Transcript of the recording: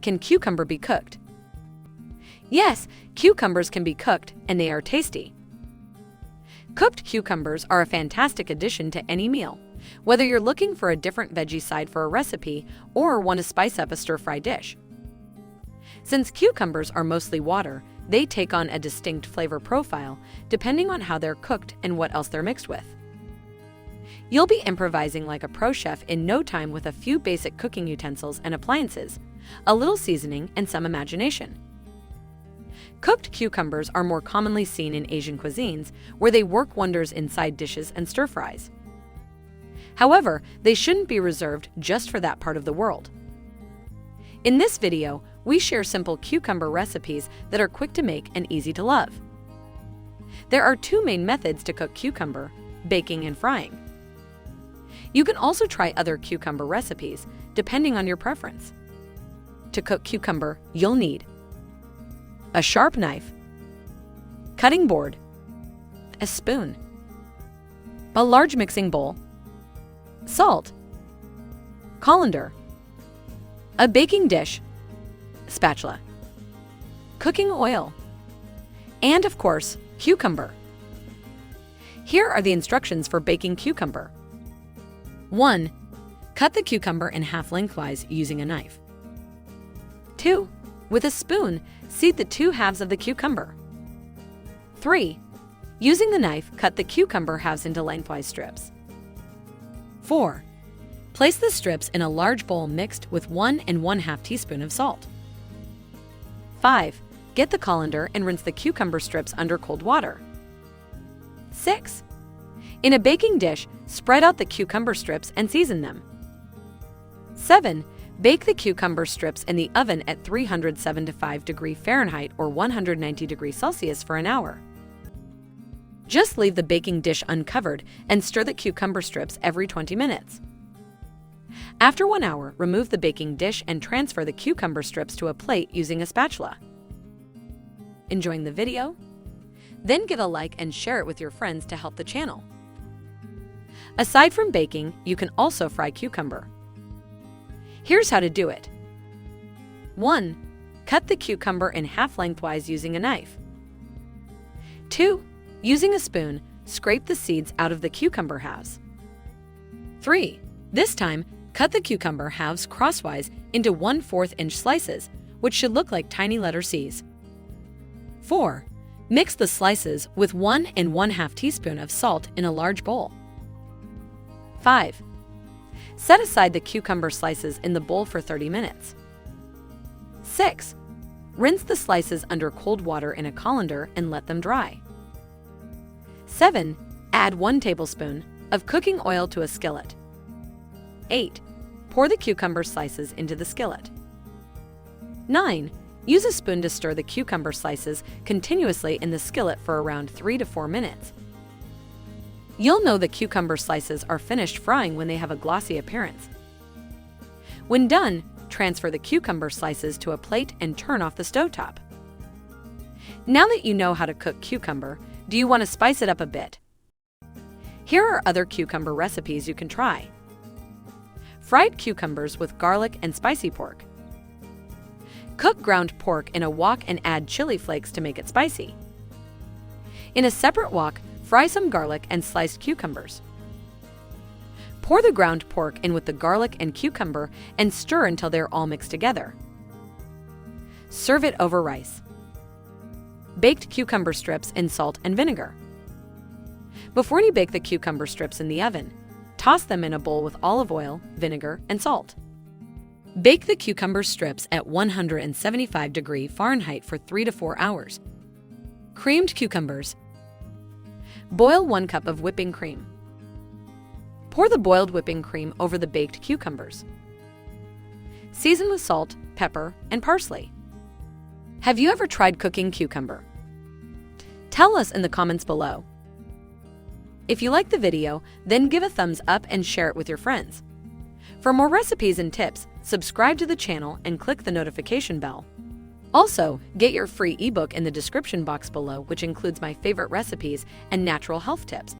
Can cucumber be cooked? Yes, cucumbers can be cooked, and they are tasty. Cooked cucumbers are a fantastic addition to any meal, whether you're looking for a different veggie side for a recipe or want to spice up a stir-fry dish. Since cucumbers are mostly water, they take on a distinct flavor profile depending on how they're cooked and what else they're mixed with. You'll be improvising like a pro chef in no time with a few basic cooking utensils and appliances, a little seasoning, and some imagination. Cooked cucumbers are more commonly seen in Asian cuisines, where they work wonders in side dishes and stir-fries. However, they shouldn't be reserved just for that part of the world. In this video, we share simple cucumber recipes that are quick to make and easy to love. There are two main methods to cook cucumber: baking and frying. You can also try other cucumber recipes, depending on your preference. To cook cucumber, you'll need a sharp knife, cutting board, a spoon, a large mixing bowl, salt, colander, a baking dish, spatula, cooking oil, and of course, cucumber. Here are the instructions for baking cucumber. 1. Cut the cucumber in half lengthwise using a knife. 2. With a spoon, seed the two halves of the cucumber. 3. Using the knife, cut the cucumber halves into lengthwise strips. 4. Place the strips in a large bowl mixed with 1 1/2 teaspoon of salt. 5. Get the colander and rinse the cucumber strips under cold water. 6. In a baking dish, spread out the cucumber strips and season them. 7. Bake the cucumber strips in the oven at 375 degrees Fahrenheit or 190 degrees Celsius for an hour. Just leave the baking dish uncovered and stir the cucumber strips every 20 minutes. After 1 hour, remove the baking dish and transfer the cucumber strips to a plate using a spatula. Enjoying the video? Then give a like and share it with your friends to help the channel. Aside from baking, you can also fry cucumber. Here's how to do it. 1. Cut the cucumber in half lengthwise using a knife. 2. Using a spoon, scrape the seeds out of the cucumber halves. 3. This time, cut the cucumber halves crosswise into 1/4 inch slices, which should look like tiny letter C's. 4. Mix the slices with 1 1/2 teaspoon of salt in a large bowl. 5. Set aside the cucumber slices in the bowl for 30 minutes. 6. Rinse the slices under cold water in a colander and let them dry. 7. Add 1 tablespoon of cooking oil to a skillet. 8. Pour the cucumber slices into the skillet. 9. Use a spoon to stir the cucumber slices continuously in the skillet for around 3 to 4 minutes. You'll know the cucumber slices are finished frying when they have a glossy appearance. When done, transfer the cucumber slices to a plate and turn off the stovetop. Now that you know how to cook cucumber, do you want to spice it up a bit? Here are other cucumber recipes you can try. Fried cucumbers with garlic and spicy pork. Cook ground pork in a wok and add chili flakes to make it spicy. In a separate wok, fry some garlic and sliced cucumbers. Pour the ground pork in with the garlic and cucumber and stir until they're all mixed together. Serve it over rice. Baked cucumber strips in salt and vinegar. Before you bake the cucumber strips in the oven, toss them in a bowl with olive oil, vinegar, and salt. Bake the cucumber strips at 175 degrees Fahrenheit for 3 to 4 hours. Creamed cucumbers. Boil 1 cup of whipping cream. Pour the boiled whipping cream over the baked cucumbers. Season with salt, pepper, and parsley. Have you ever tried cooking cucumber? Tell us in the comments below. If you like the video, then give a thumbs up and share it with your friends. For more recipes and tips, subscribe to the channel and click the notification bell. Also, get your free ebook in the description box below, which includes my favorite recipes and natural health tips.